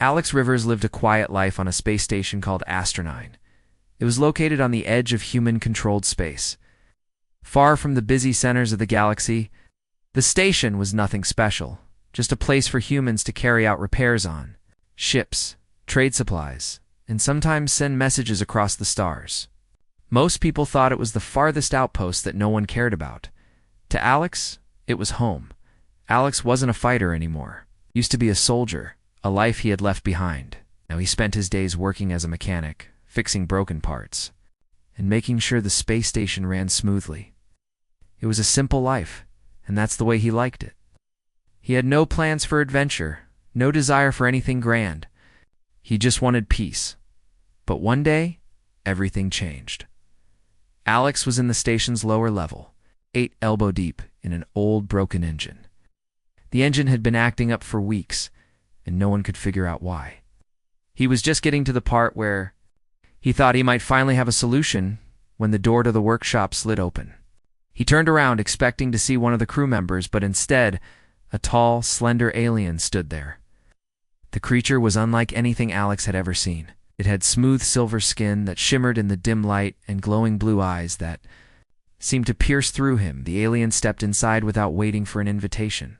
Alex Rivers lived a quiet life on a space station called Astronine. It was located on the edge of human-controlled space. Far from the busy centers of the galaxy, the station was nothing special, just a place for humans to carry out repairs on, ships, trade supplies, and sometimes send messages across the stars. Most people thought it was the farthest outpost that no one cared about. To Alex, it was home. Alex wasn't a fighter anymore. He used to be a soldier, a life he had left behind. Now he spent his days working as a mechanic, fixing broken parts, and making sure the space station ran smoothly. It was a simple life, and that's the way he liked it. He had no plans for adventure, no desire for anything grand. He just wanted peace. But one day, everything changed. Alex was in the station's lower level, 8 elbow deep in an old broken engine. The engine had been acting up for weeks, and no one could figure out why. He was just getting to the part where he thought he might finally have a solution when the door to the workshop slid open. He turned around expecting to see one of the crew members, but instead, a tall, slender alien stood there. The creature was unlike anything Alex had ever seen. It had smooth silver skin that shimmered in the dim light and glowing blue eyes that seemed to pierce through him. The alien stepped inside without waiting for an invitation.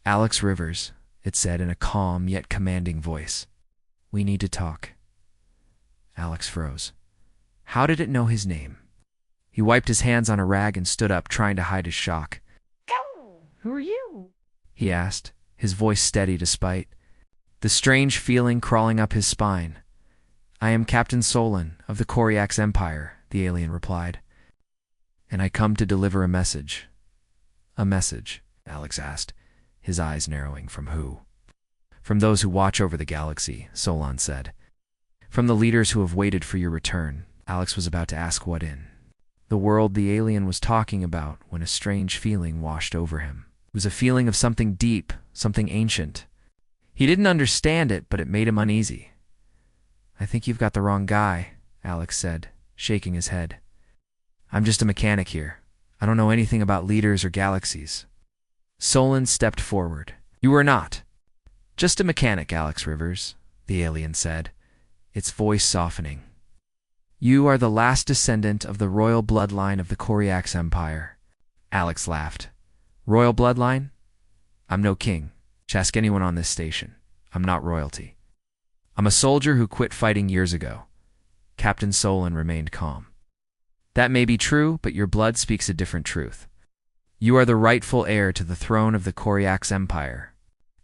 "Alex Rivers," it said in a calm yet commanding voice. "We need to talk." Alex froze. How did it know his name? He wiped his hands on a rag and stood up, trying to hide his shock. Who are you? He asked, his voice steady despite the strange feeling crawling up his spine. "I am Captain Solon of the Koryax Empire," the alien replied. "And I come to deliver a message." "A message?" Alex asked, his eyes narrowing. "From who?" "From those who watch over the galaxy," Solon said. "From the leaders who have waited for your return." Alex was about to ask what in the world the alien was talking about when a strange feeling washed over him. It was a feeling of something deep, something ancient. He didn't understand it, but it made him uneasy. "I think you've got the wrong guy," Alex said, shaking his head. "I'm just a mechanic here. I don't know anything about leaders or galaxies." Solon stepped forward. "You are not just a mechanic, Alex Rivers," the alien said, its voice softening. "You are the last descendant of the royal bloodline of the Koryax Empire." Alex laughed. "Royal bloodline? I'm no king. Ask anyone on this station. I'm not royalty. I'm a soldier who quit fighting years ago." Captain Solon remained calm. "That may be true, but your blood speaks a different truth. You are the rightful heir to the throne of the Koryax Empire."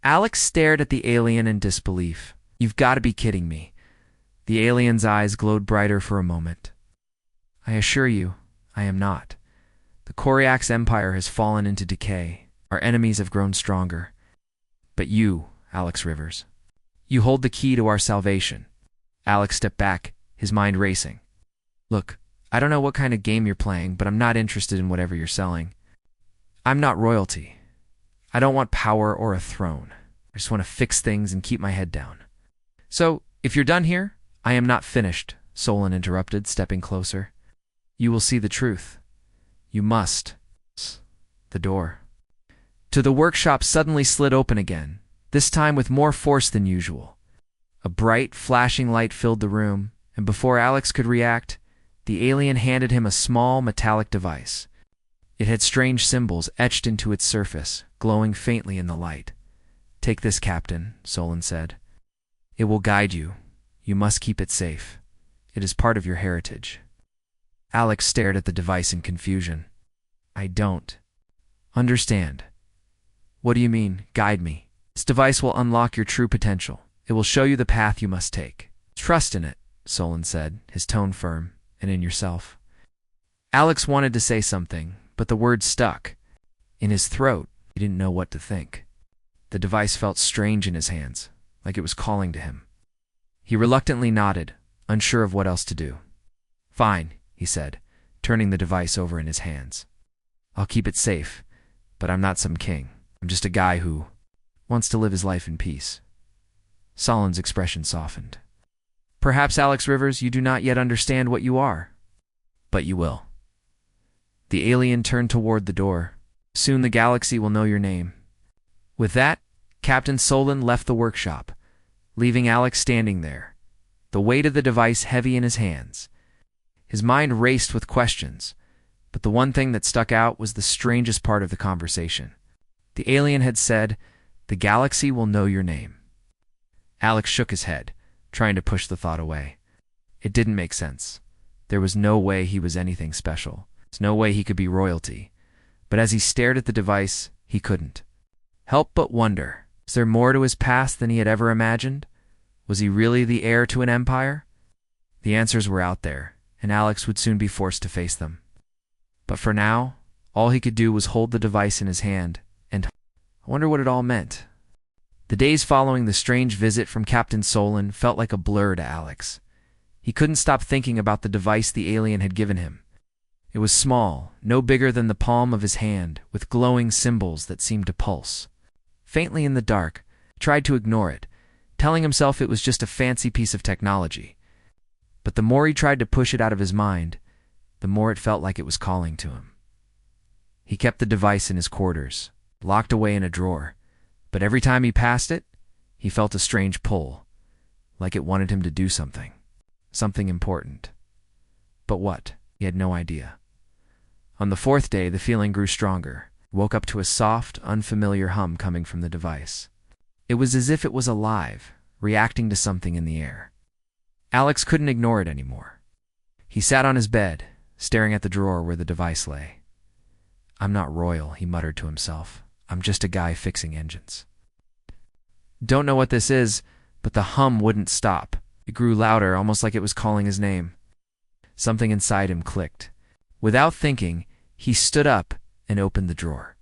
Alex stared at the alien in disbelief. "You've got to be kidding me." The alien's eyes glowed brighter for a moment. "I assure you, I am not. The Koryax Empire has fallen into decay. Our enemies have grown stronger. But you, Alex Rivers, you hold the key to our salvation." Alex stepped back, his mind racing. "Look, I don't know what kind of game you're playing, but I'm not interested in whatever you're selling. I'm not royalty. I don't want power or a throne. I just want to fix things and keep my head down." "So, if you're done here—" "I am not finished," Solon interrupted, stepping closer. "You will see the truth. You must." The door to the workshop suddenly slid open again, this time with more force than usual. A bright, flashing light filled the room, and before Alex could react, the alien handed him a small, metallic device. It had strange symbols etched into its surface, glowing faintly in the light. "Take this, Captain," Solon said. "It will guide you. You must keep it safe. It is part of your heritage." Alex stared at the device in confusion. "I don't understand." "What do you mean, guide me?" "This device will unlock your true potential. It will show you the path you must take. Trust in it," Solon said, his tone firm, "and in yourself." Alex wanted to say something, but the words stuck in his throat. He didn't know what to think. The device felt strange in his hands, like it was calling to him. He reluctantly nodded, unsure of what else to do. "Fine," he said, turning the device over in his hands. "I'll keep it safe, but I'm not some king. I'm just a guy who wants to live his life in peace." Solon's expression softened. "Perhaps, Alex Rivers, you do not yet understand what you are. But you will." The alien turned toward the door. "Soon the galaxy will know your name." With that, Captain Solon left the workshop. leaving Alex standing there, the weight of the device heavy in his hands. His mind raced with questions, but the one thing that stuck out was the strangest part of the conversation. The alien had said, "The galaxy will know your name." Alex shook his head, trying to push the thought away. It didn't make sense. There was no way he was anything special. There's no way he could be royalty. But as he stared at the device, he couldn't help but wonder, was there more to his past than he had ever imagined? Was he really the heir to an empire? The answers were out there, and Alex would soon be forced to face them. But for now, all he could do was hold the device in his hand, and I wonder what it all meant. The days following the strange visit from Captain Solon felt like a blur to Alex. He couldn't stop thinking about the device the alien had given him. It was small, no bigger than the palm of his hand, with glowing symbols that seemed to pulse. Faintly in the dark, he tried to ignore it, telling himself it was just a fancy piece of technology. But the more he tried to push it out of his mind, the more it felt like it was calling to him. He kept the device in his quarters, locked away in a drawer, but every time he passed it, he felt a strange pull, like it wanted him to do something important. But what? He had no idea. On the fourth day, the feeling grew stronger. He woke up to a soft, unfamiliar hum coming from the device. It was as if it was alive, reacting to something in the air. Alex couldn't ignore it anymore. He sat on his bed, staring at the drawer where the device lay. "I'm not royal," he muttered to himself. "I'm just a guy fixing engines." Don't know what this is, but the hum wouldn't stop. It grew louder, almost like it was calling his name. Something inside him clicked. Without thinking, he stood up and opened the drawer.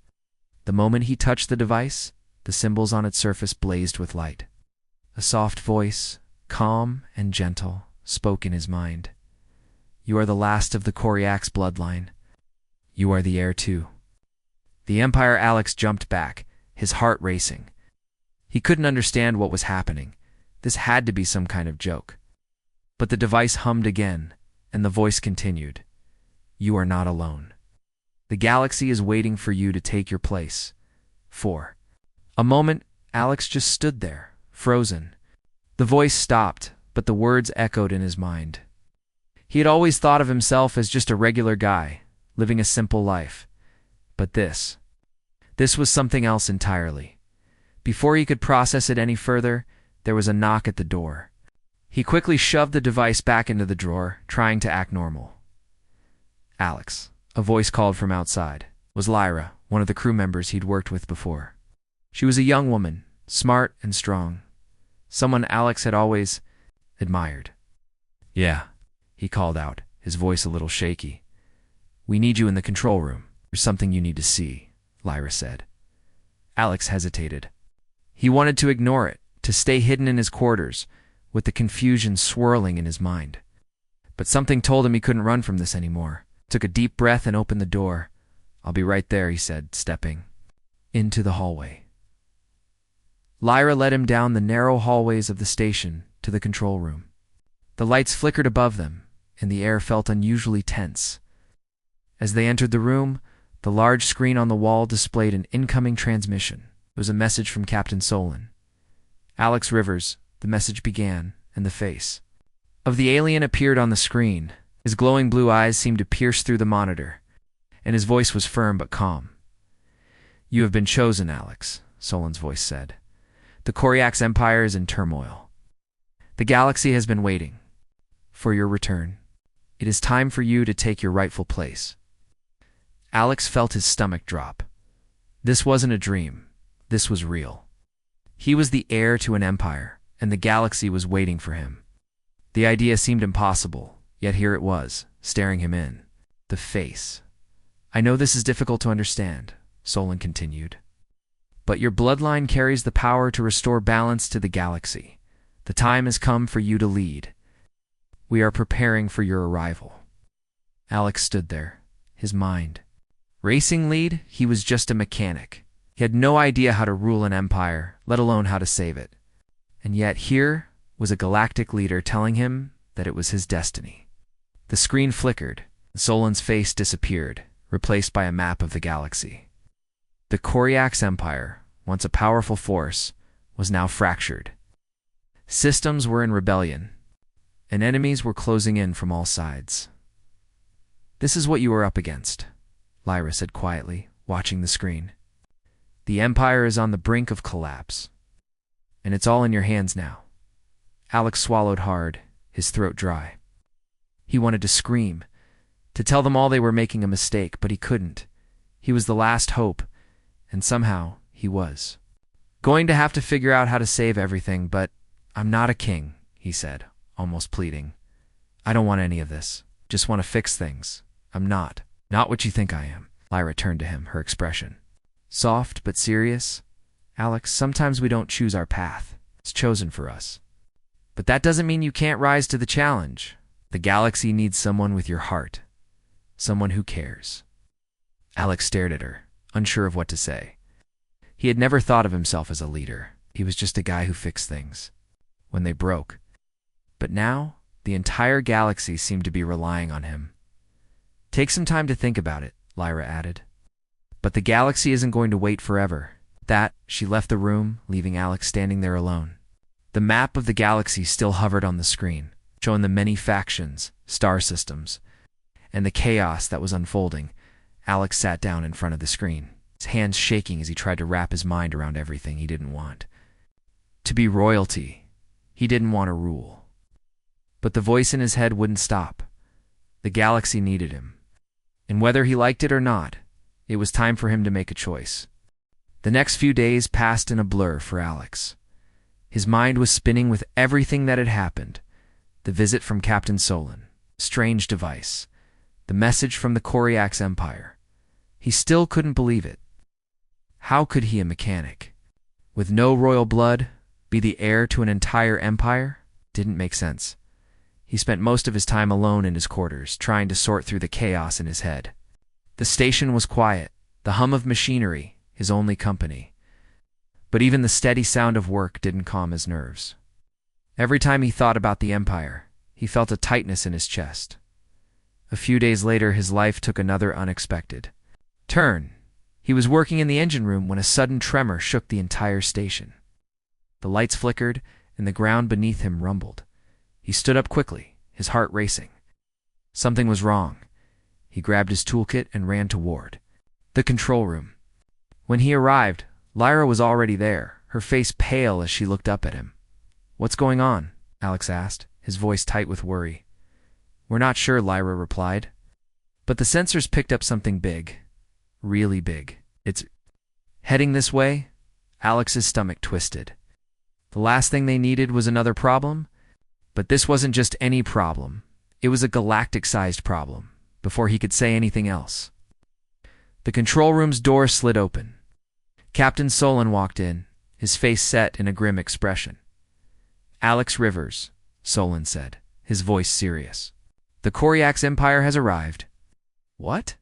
The moment he touched the device, the symbols on its surface blazed with light. A soft voice, calm and gentle, spoke in his mind. "You are the last of the Koryax bloodline. You are the heir too." The Empire Alex jumped back, his heart racing. He couldn't understand what was happening. This had to be some kind of joke. But the device hummed again, and the voice continued. "You are not alone. The galaxy is waiting for you to take your place." For a moment, Alex just stood there, frozen. The voice stopped, but the words echoed in his mind. He had always thought of himself as just a regular guy, living a simple life. But this was something else entirely. Before he could process it any further, there was a knock at the door. He quickly shoved the device back into the drawer, trying to act normal. "Alex," a voice called from outside. It was Lyra, one of the crew members he'd worked with before. She was a young woman, smart and strong. Someone Alex had always admired. "Yeah," he called out, his voice a little shaky. "We need you in the control room. There's something you need to see," Lyra said. Alex hesitated. He wanted to ignore it, to stay hidden in his quarters, with the confusion swirling in his mind. But something told him he couldn't run from this anymore. Took a deep breath and opened the door. "I'll be right there," he said, stepping into the hallway. Lyra led him down the narrow hallways of the station to the control room. The lights flickered above them, and the air felt unusually tense. As they entered the room, the large screen on the wall displayed an incoming transmission. It was a message from Captain Solon. "Alex Rivers," the message began, and the face of the alien appeared on the screen. His glowing blue eyes seemed to pierce through the monitor, and his voice was firm but calm. "You have been chosen, Alex," Solon's voice said. "The Koryax Empire is in turmoil. The galaxy has been waiting for your return. It is time for you to take your rightful place." Alex felt his stomach drop. This wasn't a dream. This was real. He was the heir to an empire, and the galaxy was waiting for him. The idea seemed impossible, yet here it was, staring him in the face. "I know this is difficult to understand," Solon continued. "But your bloodline carries the power to restore balance to the galaxy. The time has come for you to lead. We are preparing for your arrival." Alex stood there, his mind racing. Lead? He was just a mechanic. He had no idea how to rule an empire, let alone how to save it. And yet here was a galactic leader telling him that it was his destiny. The screen flickered, and Solon's face disappeared, replaced by a map of the galaxy. The Koryax Empire, once a powerful force, was now fractured. Systems were in rebellion, and enemies were closing in from all sides. "This is what you are up against," Lyra said quietly, watching the screen. "The Empire is on the brink of collapse, and it's all in your hands now." Alex swallowed hard, his throat dry. He wanted to scream, to tell them all they were making a mistake, but he couldn't. He was the last hope, and somehow he was. "Going to have to figure out how to save everything, but I'm not a king," he said, almost pleading. "I don't want any of this. Just want to fix things. I'm not what you think I am." Lyra turned to him, her expression soft but serious. "Alex, sometimes we don't choose our path. It's chosen for us. But that doesn't mean you can't rise to the challenge. The galaxy needs someone with your heart, someone who cares." Alex stared at her, unsure of what to say. He had never thought of himself as a leader. He was just a guy who fixed things when they broke. But now, the entire galaxy seemed to be relying on him. "Take some time to think about it," Lyra added. "But the galaxy isn't going to wait forever." She left the room, leaving Alex standing there alone. The map of the galaxy still hovered on the screen, showing the many factions, star systems, and the chaos that was unfolding. Alex sat down in front of the screen, his hands shaking as he tried to wrap his mind around everything he didn't want. To be royalty. He didn't want to rule. But the voice in his head wouldn't stop. The galaxy needed him. And whether he liked it or not, it was time for him to make a choice. The next few days passed in a blur for Alex. His mind was spinning with everything that had happened. The visit from Captain Solon, strange device, the message from the Koryax Empire. He still couldn't believe it. How could he, a mechanic, with no royal blood, be the heir to an entire empire? Didn't make sense. He spent most of his time alone in his quarters, trying to sort through the chaos in his head. The station was quiet, the hum of machinery, his only company. But even the steady sound of work didn't calm his nerves. Every time he thought about the Empire, he felt a tightness in his chest. A few days later, his life took another unexpected turn. He was working in the engine room when a sudden tremor shook the entire station. The lights flickered, and the ground beneath him rumbled. He stood up quickly, his heart racing. Something was wrong. He grabbed his toolkit and ran toward the control room. When he arrived, Lyra was already there, her face pale as she looked up at him. "What's going on?" Alex asked, his voice tight with worry. "We're not sure," Lyra replied. "But the sensors picked up something big. Really big. It's heading this way." Alex's stomach twisted. The last thing they needed was another problem. But this wasn't just any problem. It was a galactic-sized problem, before he could say anything else. The control room's door slid open. Captain Solon walked in, his face set in a grim expression. "Alex Rivers," Solon said, his voice serious. "The Koryax Empire has arrived." "What?"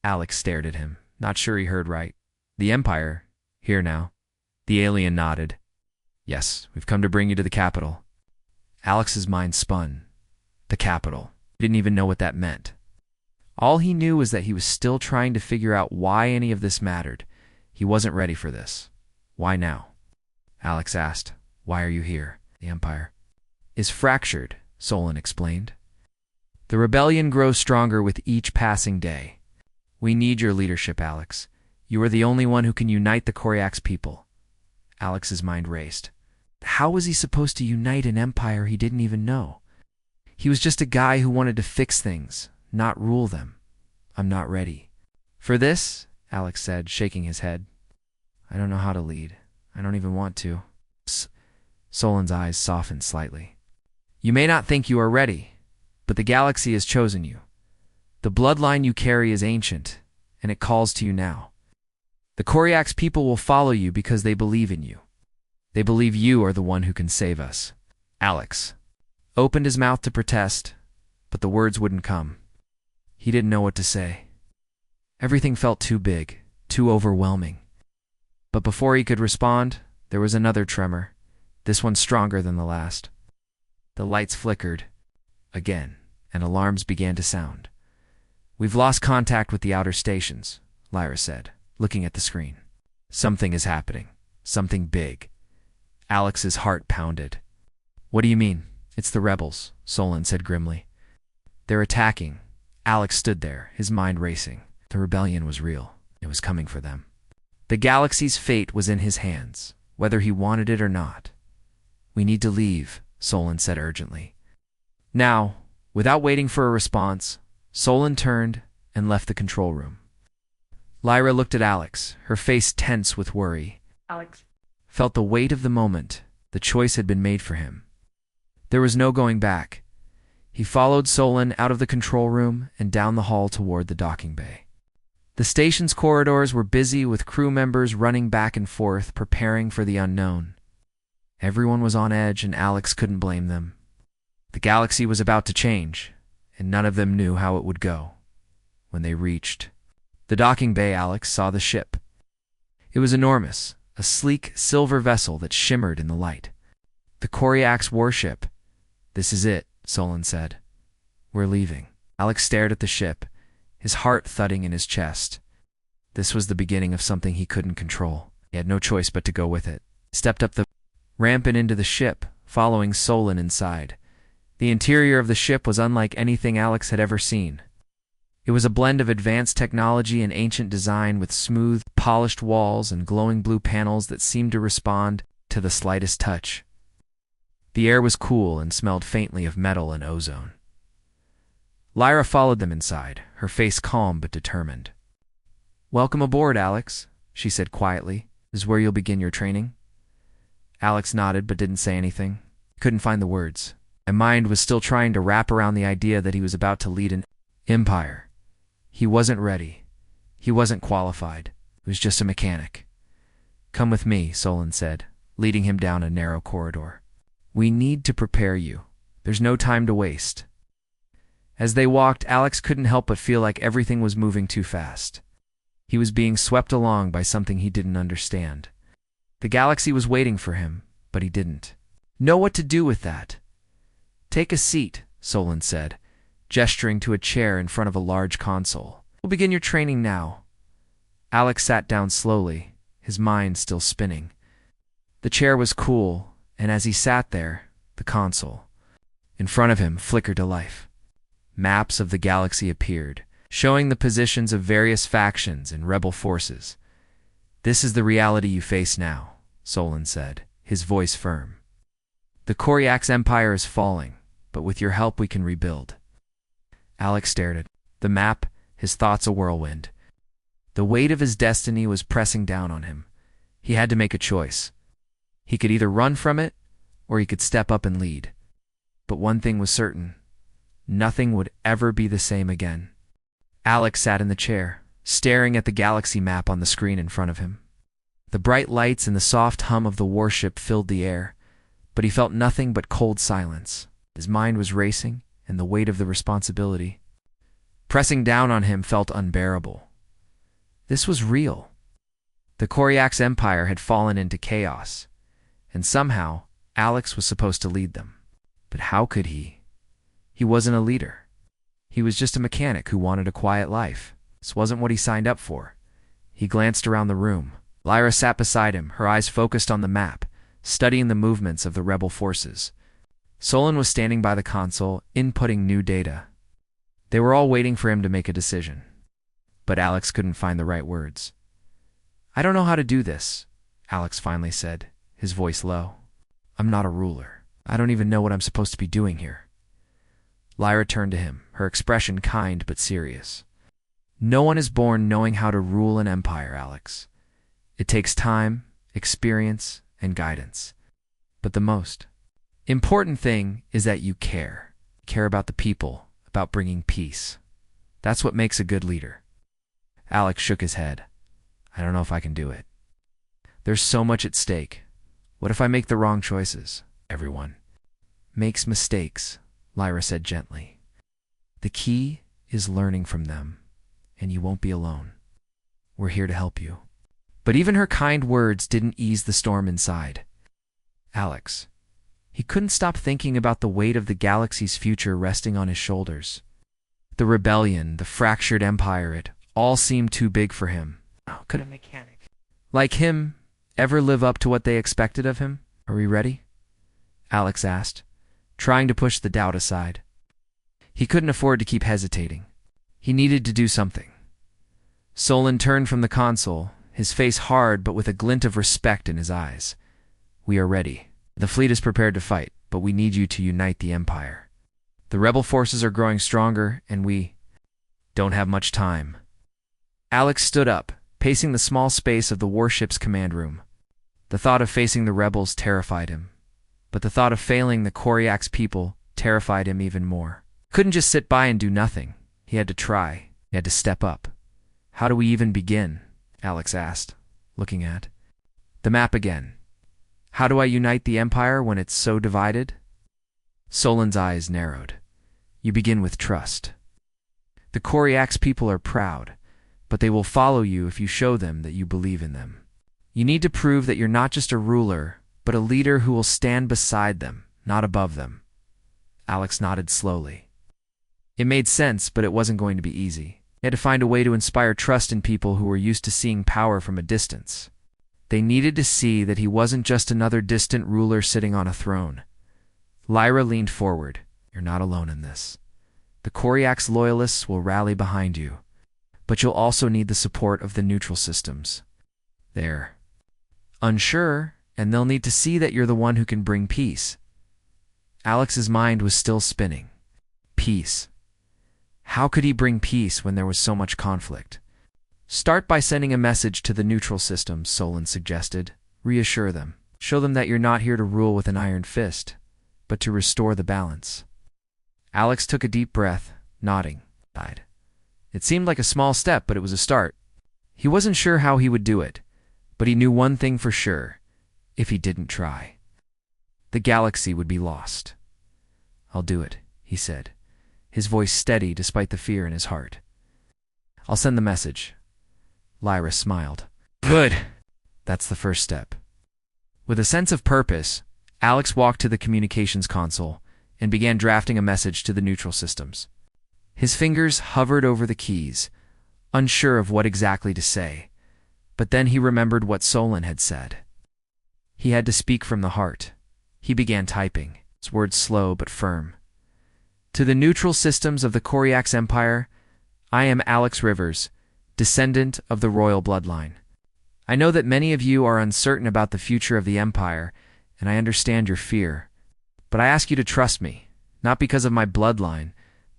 Alex stared at him, not sure he heard right. "The Empire? Here now." The alien nodded. "Yes, we've come to bring you to the capital." Alex's mind spun. The capital. He didn't even know what that meant. All he knew was that he was still trying to figure out why any of this mattered. He wasn't ready for this. "Why now?" Alex asked. "Why are you here?" "The Empire is fractured," Solon explained. "The rebellion grows stronger with each passing day. We need your leadership, Alex. You are the only one who can unite the Koryax people." Alex's mind raced. How was he supposed to unite an empire he didn't even know? He was just a guy who wanted to fix things, not rule them. "I'm not ready for this," Alex said, shaking his head. "I don't know how to lead. I don't even want to." Solon's eyes softened slightly. "You may not think you are ready, but the galaxy has chosen you. The bloodline you carry is ancient, and it calls to you now. The Koryax people will follow you because they believe in you. They believe you are the one who can save us." Alex opened his mouth to protest, but the words wouldn't come. He didn't know what to say. Everything felt too big, too overwhelming. But before he could respond, there was another tremor, this one stronger than the last. The lights flickered again, and alarms began to sound. "We've lost contact with the outer stations," Lyra said, looking at the screen. "Something is happening. Something big." Alex's heart pounded. What do you mean? It's the rebels, Solon said grimly. They're attacking. Alex stood there, his mind racing. The rebellion was real. It was coming for them. The galaxy's fate was in his hands, whether he wanted it or not. We need to leave, Solon said urgently. Now, without waiting for a response, Solon turned and left the control room. Lyra looked at Alex, her face tense with worry. Alex. Felt the weight of the moment. The choice had been made for him. There was no going back. He followed Solon out of the control room and down the hall toward the docking bay. The station's corridors were busy with crew members running back and forth, preparing for the unknown. Everyone was on edge, and Alex couldn't blame them. The galaxy was about to change, and none of them knew how it would go. When they reached the docking bay, Alex saw the ship. It was enormous, a sleek silver vessel that shimmered in the light. The Koryax warship. This is it, Solon said. We're leaving. Alex stared at the ship, his heart thudding in his chest. This was the beginning of something he couldn't control. He had no choice but to go with it. He stepped up the ramp and into the ship, following Solon inside. The interior of the ship was unlike anything Alex had ever seen. It was a blend of advanced technology and ancient design, with smooth, polished walls and glowing blue panels that seemed to respond to the slightest touch. The air was cool and smelled faintly of metal and ozone. Lyra followed them inside, her face calm but determined. Welcome aboard, Alex, she said quietly. This is where you'll begin your training? Alex nodded but didn't say anything. He couldn't find the words. My mind was still trying to wrap around the idea that he was about to lead an empire. He wasn't ready. He wasn't qualified. He was just a mechanic. Come with me, Solon said, leading him down a narrow corridor. We need to prepare you. There's no time to waste. As they walked, Alex couldn't help but feel like everything was moving too fast. He was being swept along by something he didn't understand. The galaxy was waiting for him, but he didn't know what to do with that. Take a seat, Solon said, gesturing to a chair in front of a large console. We'll begin your training now. Alex sat down slowly, his mind still spinning. The chair was cool, and as he sat there, the console in front of him flickered to life. Maps of the galaxy appeared, showing the positions of various factions and rebel forces. This is the reality you face now, Solon said, his voice firm. The Koryax Empire is falling, but with your help we can rebuild. Alex stared at the map, his thoughts a whirlwind. The weight of his destiny was pressing down on him. He had to make a choice. He could either run from it, or he could step up and lead. But one thing was certain. Nothing would ever be the same again. Alex sat in the chair, staring at the galaxy map on the screen in front of him. The bright lights and the soft hum of the warship filled the air, but he felt nothing but cold silence. His mind was racing, and the weight of the responsibility pressing down on him felt unbearable. This was real. The Koryax Empire had fallen into chaos, and somehow Alex was supposed to lead them. But how could he? He wasn't a leader. He was just a mechanic who wanted a quiet life. This wasn't what he signed up for. He glanced around the room. Lyra sat beside him, her eyes focused on the map, studying the movements of the rebel forces. Solon was standing by the console, inputting new data. They were all waiting for him to make a decision. But Alex couldn't find the right words. I don't know how to do this, Alex finally said, his voice low. I'm not a ruler. I don't even know what I'm supposed to be doing here. Lyra turned to him, her expression kind but serious. No one is born knowing how to rule an empire, Alex. It takes time, experience, and guidance. But the most important thing is that you care. Care about the people, about bringing peace. That's what makes a good leader. Alex shook his head. I don't know if I can do it. There's so much at stake. What if I make the wrong choices? Everyone makes mistakes, Lyra said gently. The key is learning from them, and you won't be alone. We're here to help you. But even her kind words didn't ease the storm inside. Alex. He couldn't stop thinking about the weight of the galaxy's future resting on his shoulders. The rebellion, the fractured empire, it all seemed too big for him. Oh, could a mechanic like him ever live up to what they expected of him? Are we ready? Alex asked, trying to push the doubt aside. He couldn't afford to keep hesitating. He needed to do something. Solon turned from the console, his face hard but with a glint of respect in his eyes. "We are ready. The fleet is prepared to fight, but we need you to unite the Empire. The rebel forces are growing stronger, and we don't have much time." Alex stood up, pacing the small space of the warship's command room. The thought of facing the rebels terrified him, but the thought of failing the Koryak's people terrified him even more. He couldn't just sit by and do nothing. He had to try. He had to step up. "How do we even begin?" Alex asked, looking at the map again. "How do I unite the Empire when it's so divided?" Solon's eyes narrowed. "You begin with trust. The Koryak's people are proud, but they will follow you if you show them that you believe in them. You need to prove that you're not just a ruler, but a leader who will stand beside them, not above them." Alex nodded slowly. It made sense, but it wasn't going to be easy. He had to find a way to inspire trust in people who were used to seeing power from a distance. They needed to see that he wasn't just another distant ruler sitting on a throne. Lyra leaned forward. "You're not alone in this. The Koryak's loyalists will rally behind you, but you'll also need the support of the neutral systems. They're unsure, and they'll need to see that you're the one who can bring peace." Alex's mind was still spinning. Peace. How could he bring peace when there was so much conflict? "Start by sending a message to the neutral systems," Solon suggested. "Reassure them. Show them that you're not here to rule with an iron fist, but to restore the balance." Alex took a deep breath, nodding. It seemed like a small step, but it was a start. He wasn't sure how he would do it, but he knew one thing for sure: if he didn't try, the galaxy would be lost. "I'll do it," he said, his voice steady despite the fear in his heart. "I'll send the message." Lyra smiled. "Good. That's the first step." With a sense of purpose, Alex walked to the communications console and began drafting a message to the neutral systems. His fingers hovered over the keys, unsure of what exactly to say, but then he remembered what Solon had said. He had to speak from the heart. He began typing, his words slow but firm. "To the neutral systems of the Koryak's Empire, I am Alex Rivers, descendant of the royal bloodline. I know that many of you are uncertain about the future of the Empire, and I understand your fear. But I ask you to trust me, not because of my bloodline,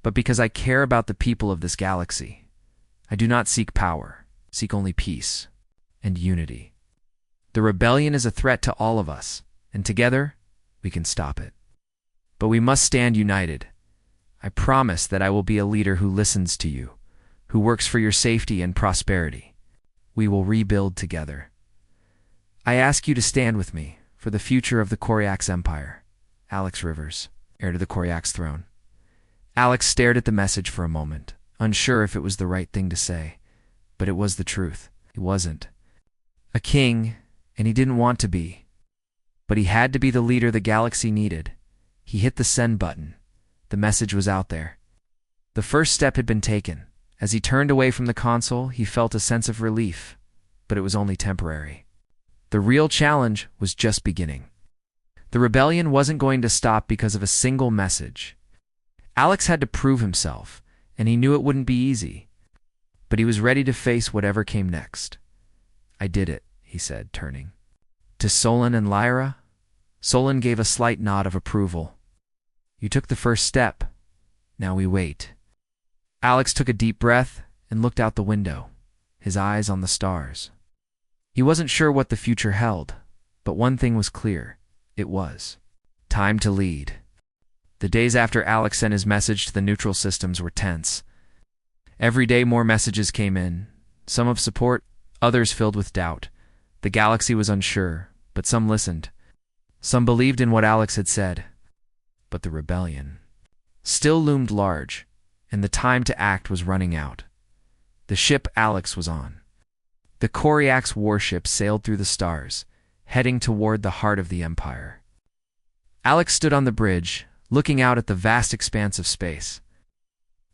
but because I care about the people of this galaxy. I do not seek power, seek only peace and unity. The rebellion is a threat to all of us, and together we can stop it. But we must stand united. I promise that I will be a leader who listens to you, who works for your safety and prosperity. We will rebuild together. I ask you to stand with me for the future of the Koryak's Empire. Alex Rivers, heir to the Koryak's throne." Alex stared at the message for a moment, unsure if it was the right thing to say, but it was the truth. He wasn't a king, and he didn't want to be. But he had to be the leader the galaxy needed. He hit the send button. The message was out there. The first step had been taken. As he turned away from the console, he felt a sense of relief, but it was only temporary. The real challenge was just beginning. The rebellion wasn't going to stop because of a single message. Alex had to prove himself, and he knew it wouldn't be easy. But he was ready to face whatever came next. "I did it," he said, turning to Solon and Lyra. Solon gave a slight nod of approval. "You took the first step. Now we wait." Alex took a deep breath and looked out the window, his eyes on the stars. He wasn't sure what the future held, but one thing was clear. It was time to lead. The days after Alex sent his message to the neutral systems were tense. Every day more messages came in, some of support, others filled with doubt. The galaxy was unsure, but some listened. Some believed in what Alex had said. But the rebellion still loomed large, and the time to act was running out. The ship Alex was on, the Koryak's warship, sailed through the stars, heading toward the heart of the Empire. Alex stood on the bridge, looking out at the vast expanse of space.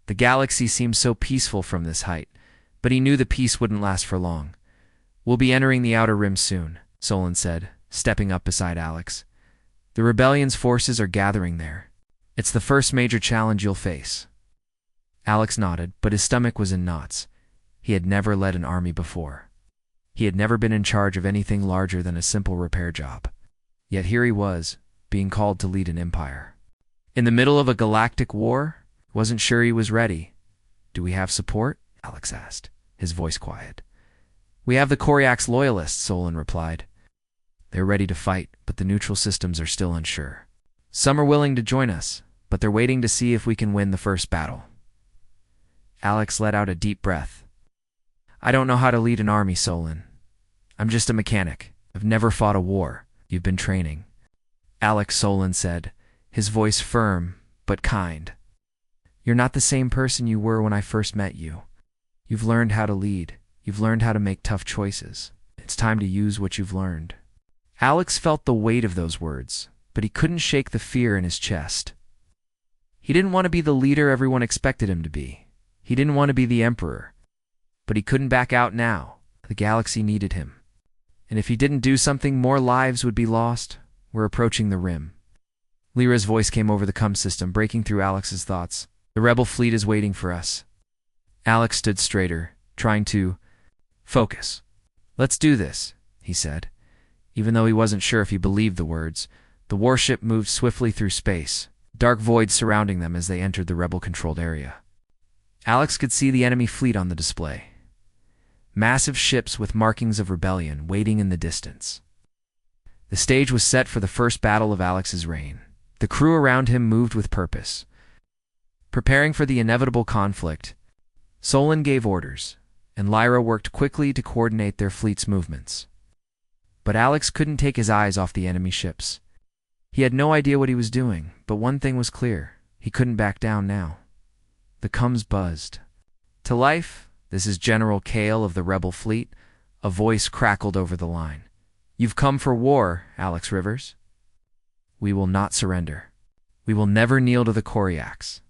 The galaxy seemed so peaceful from this height, but he knew the peace wouldn't last for long. "We'll be entering the outer rim soon," Solon said, stepping up beside Alex. The rebellion's forces are gathering there. It's the first major challenge you'll face. Alex nodded, but his stomach was in knots. He had never led an army before. He had never been in charge of anything larger than a simple repair job. Yet here he was, being called to lead an empire. In the middle of a galactic war? Wasn't sure he was ready. Do we have support? Alex asked, his voice quiet. We have the Koryax loyalists, Solon replied. They're ready to fight, but the neutral systems are still unsure. Some are willing to join us, but they're waiting to see if we can win the first battle. Alex let out a deep breath. I don't know how to lead an army, Solon. I'm just a mechanic. I've never fought a war. You've been training. Alex, Solon said, his voice firm but kind. You're not the same person you were when I first met you. You've learned how to lead. You've learned how to make tough choices. It's time to use what you've learned. Alex felt the weight of those words, but he couldn't shake the fear in his chest. He didn't want to be the leader everyone expected him to be. He didn't want to be the emperor. But he couldn't back out now. The galaxy needed him. And if he didn't do something, more lives would be lost. We're approaching the rim. Lyra's voice came over the comm system, breaking through Alex's thoughts. The rebel fleet is waiting for us. Alex stood straighter, trying to focus. Let's do this, he said. Even though he wasn't sure if he believed the words, the warship moved swiftly through space, dark voids surrounding them as they entered the rebel-controlled area. Alex could see the enemy fleet on the display. Massive ships with markings of rebellion waiting in the distance. The stage was set for the first battle of Alex's reign. The crew around him moved with purpose. Preparing for the inevitable conflict, Solon gave orders, and Lyra worked quickly to coordinate their fleet's movements. But Alex couldn't take his eyes off the enemy ships. He had no idea what he was doing, but one thing was clear. He couldn't back down now. The comms buzzed. To life, this is General Kale of the rebel fleet. A voice crackled over the line. You've come for war, Alex Rivers. We will not surrender. We will never kneel to the Koryax.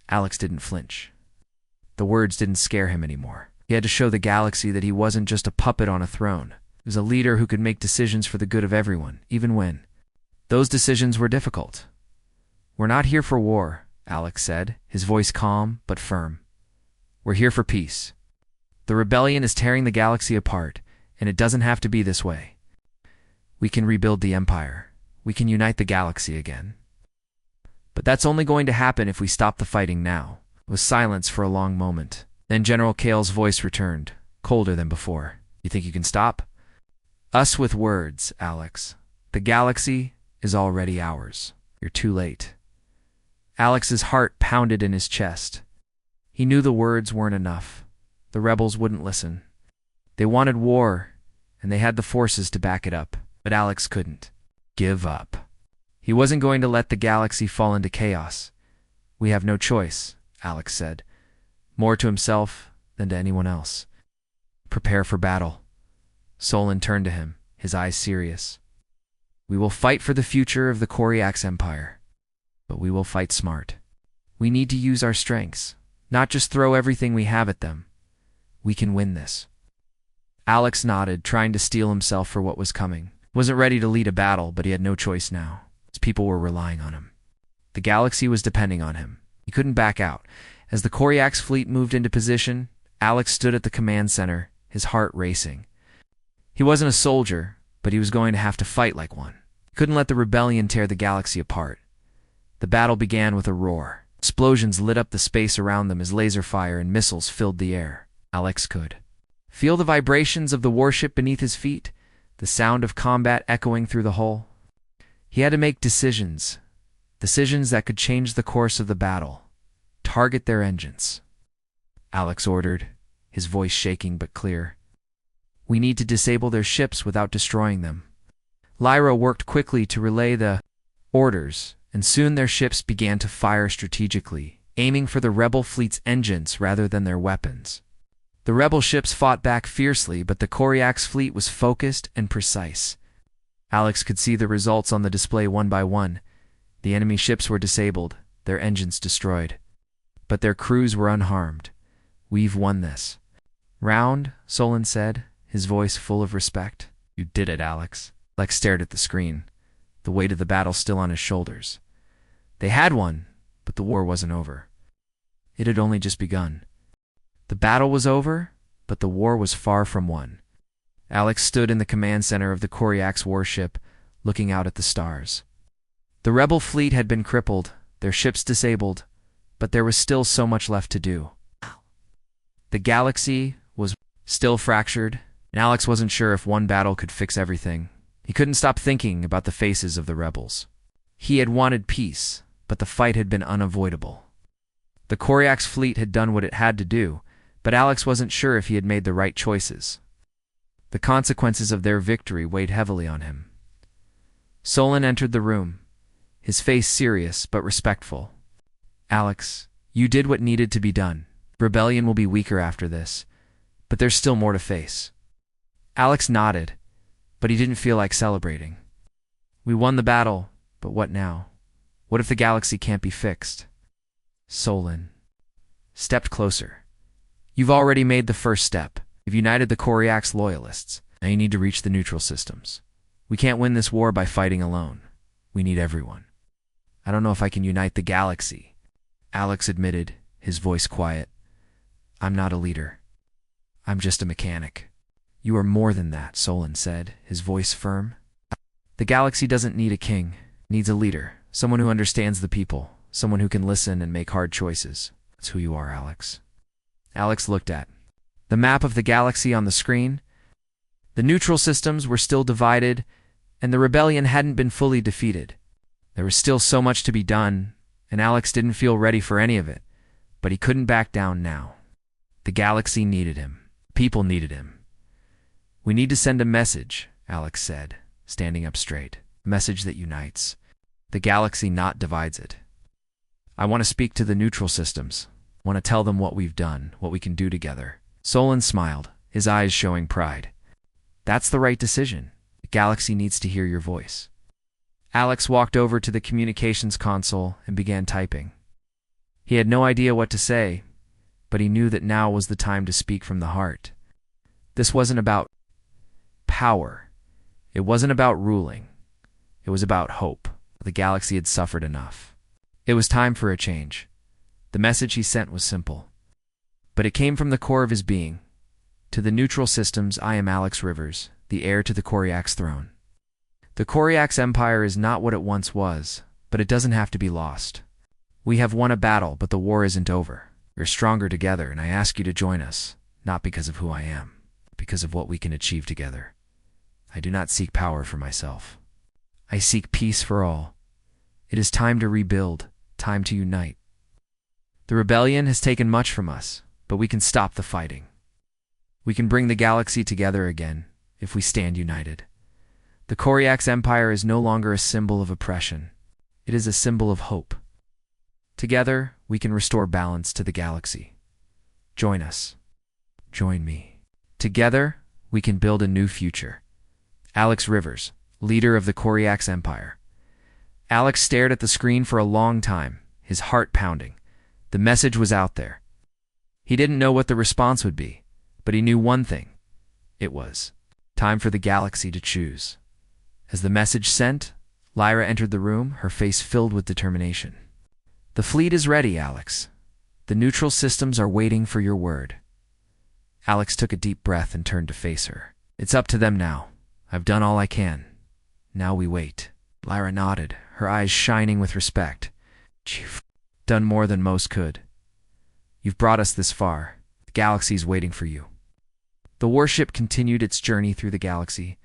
Alex didn't flinch. The words didn't scare him anymore. He had to show the galaxy that he wasn't just a puppet on a throne. He was a leader who could make decisions for the good of everyone, even when those decisions were difficult. We're not here for war, Alex said, his voice calm but firm. We're here for peace. The rebellion is tearing the galaxy apart, and it doesn't have to be this way. We can rebuild the empire. We can unite the galaxy again. But that's only going to happen if we stop the fighting now. It was silence for a long moment. Then General Kale's voice returned, colder than before. You think you can stop? Us with words, Alex. The galaxy is already ours. You're too late. Alex's heart pounded in his chest. He knew the words weren't enough. The rebels wouldn't listen. They wanted war, and they had the forces to back it up. But Alex couldn't give up. He wasn't going to let the galaxy fall into chaos. We have no choice, Alex said, more to himself than to anyone else. Prepare for battle. Solon turned to him, his eyes serious. We will fight for the future of the Koryax Empire, but we will fight smart. We need to use our strengths, not just throw everything we have at them. We can win this. Alex nodded, trying to steel himself for what was coming. Wasn't ready to lead a battle, but he had no choice now. His people were relying on him. The galaxy was depending on him. He couldn't back out. As the Koryax fleet moved into position, Alex stood at the command center, his heart racing. He wasn't a soldier, but he was going to have to fight like one. He couldn't let the rebellion tear the galaxy apart. The battle began with a roar. Explosions lit up the space around them as laser fire and missiles filled the air. Alex could feel the vibrations of the warship beneath his feet, the sound of combat echoing through the hull. He had to make decisions that could change the course of the battle. Target their engines. Alex ordered, his voice shaking but clear. We need to disable their ships without destroying them. Lyra worked quickly to relay the orders, and soon their ships began to fire strategically, aiming for the rebel fleet's engines rather than their weapons. The rebel ships fought back fiercely, but the Koryax fleet was focused and precise. Alex could see the results on the display one by one. The enemy ships were disabled, their engines destroyed. But their crews were unharmed. We've won this. Round, Solon said, his voice full of respect. You did it, Alex. Lex stared at the screen. the weight of the battle still on his shoulders. They had won, but the war wasn't over. It had only just begun. The battle was over, but the war was far from won. Alex stood in the command center of the Koryax warship, looking out at the stars. The rebel fleet had been crippled, their ships disabled, but there was still so much left to do. The galaxy was still fractured, and Alex wasn't sure if one battle could fix everything. He couldn't stop thinking about the faces of the rebels. He had wanted peace, but the fight had been unavoidable. The Koryax fleet had done what it had to do, but Alex wasn't sure if he had made the right choices. The consequences of their victory weighed heavily on him. Solon entered the room, his face serious but respectful. Alex, you did what needed to be done. Rebellion will be weaker after this, but there's still more to face. Alex nodded, but he didn't feel like celebrating. We won the battle, but what now? What if the galaxy can't be fixed? Solon stepped closer. You've already made the first step. You've united the Koryax loyalists. Now you need to reach the neutral systems. We can't win this war by fighting alone. We need everyone. I don't know if I can unite the galaxy, Alex admitted, his voice quiet. I'm not a leader. I'm just a mechanic. You are more than that, Solon said, his voice firm. The galaxy doesn't need a king. It needs a leader, someone who understands the people, someone who can listen and make hard choices. That's who you are, Alex. Alex looked at the map of the galaxy on the screen. The neutral systems were still divided, and the rebellion hadn't been fully defeated. There was still so much to be done, and Alex didn't feel ready for any of it, but he couldn't back down now. The galaxy needed him. People needed him. We need to send a message, Alex said, standing up straight. A message that unites. The galaxy not divides it. I want to speak to the neutral systems. I want to tell them what we've done, what we can do together. Solon smiled, his eyes showing pride. That's the right decision. The galaxy needs to hear your voice. Alex walked over to the communications console and began typing. He had no idea what to say, but he knew that now was the time to speak from the heart. This wasn't about power. It wasn't about ruling. It was about hope. The galaxy had suffered enough. It was time for a change. The message he sent was simple, but it came from the core of his being. To the neutral systems, I am Alex Rivers, the heir to the Koryax throne. The Koryax Empire is not what it once was, but it doesn't have to be lost. We have won a battle, but the war isn't over. We're stronger together, and I ask you to join us, not because of who I am, but because of what we can achieve together. I do not seek power for myself. I seek peace for all. It is time to rebuild, time to unite. The rebellion has taken much from us, but we can stop the fighting. We can bring the galaxy together again, if we stand united. The Koryax Empire is no longer a symbol of oppression. It is a symbol of hope. Together, we can restore balance to the galaxy. Join us. Join me. Together, we can build a new future. Alex Rivers, leader of the Koryax Empire. Alex stared at the screen for a long time, his heart pounding. The message was out there. He didn't know what the response would be, but he knew one thing. It was time for the galaxy to choose. As the message sent, Lyra entered the room, her face filled with determination. The fleet is ready, Alex. The neutral systems are waiting for your word. Alex took a deep breath and turned to face her. It's up to them now. I've done all I can. Now we wait. Lyra nodded, her eyes shining with respect. You've done more than most could. You've brought us this far. The galaxy's waiting for you. The warship continued its journey through the galaxy,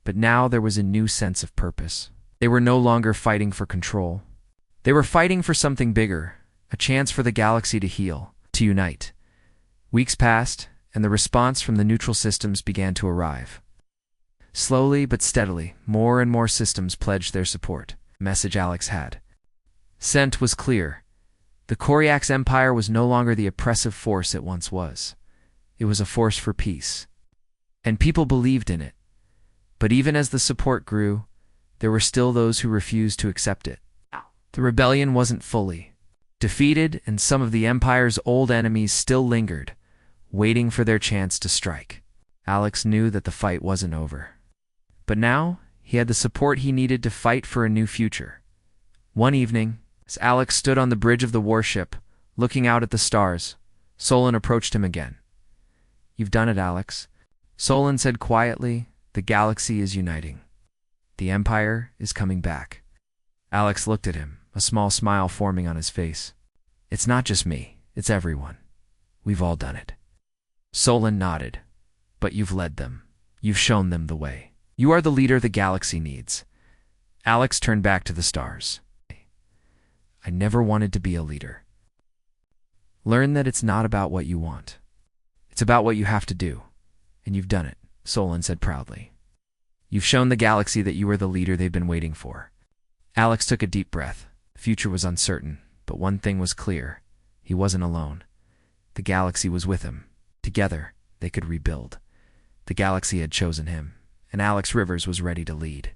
but now there was a new sense of purpose. They were no longer fighting for control. They were fighting for something bigger, a chance for the galaxy to heal, to unite. Weeks passed, and the response from the neutral systems began to arrive. Slowly but steadily, more and more systems pledged their support. The message Alex had sent was clear. The Koryax Empire was no longer the oppressive force it once was. It was a force for peace. And people believed in it. But even as the support grew, there were still those who refused to accept it. The rebellion wasn't fully defeated, and some of the Empire's old enemies still lingered, waiting for their chance to strike. Alex knew that the fight wasn't over. But now, He had the support he needed to fight for a new future. One evening, as Alex stood on the bridge of the warship, looking out at the stars, Solon approached him again. "You've done it, Alex," Solon said quietly. "The galaxy is uniting. The Empire is coming back." Alex looked at him, a small smile forming on his face. "It's not just me, it's everyone. We've all done it." Solon nodded. "But you've led them. You've shown them the way. You are the leader the galaxy needs." Alex turned back to the stars. "I never wanted to be a leader. Learn that it's not about what you want. It's about what you have to do. And you've done it," Solon said proudly. "You've shown the galaxy that you are the leader they've been waiting for." Alex took a deep breath. The future was uncertain, but one thing was clear. He wasn't alone. The galaxy was with him. Together, they could rebuild. The galaxy had chosen him, and Alex Rivers was ready to lead.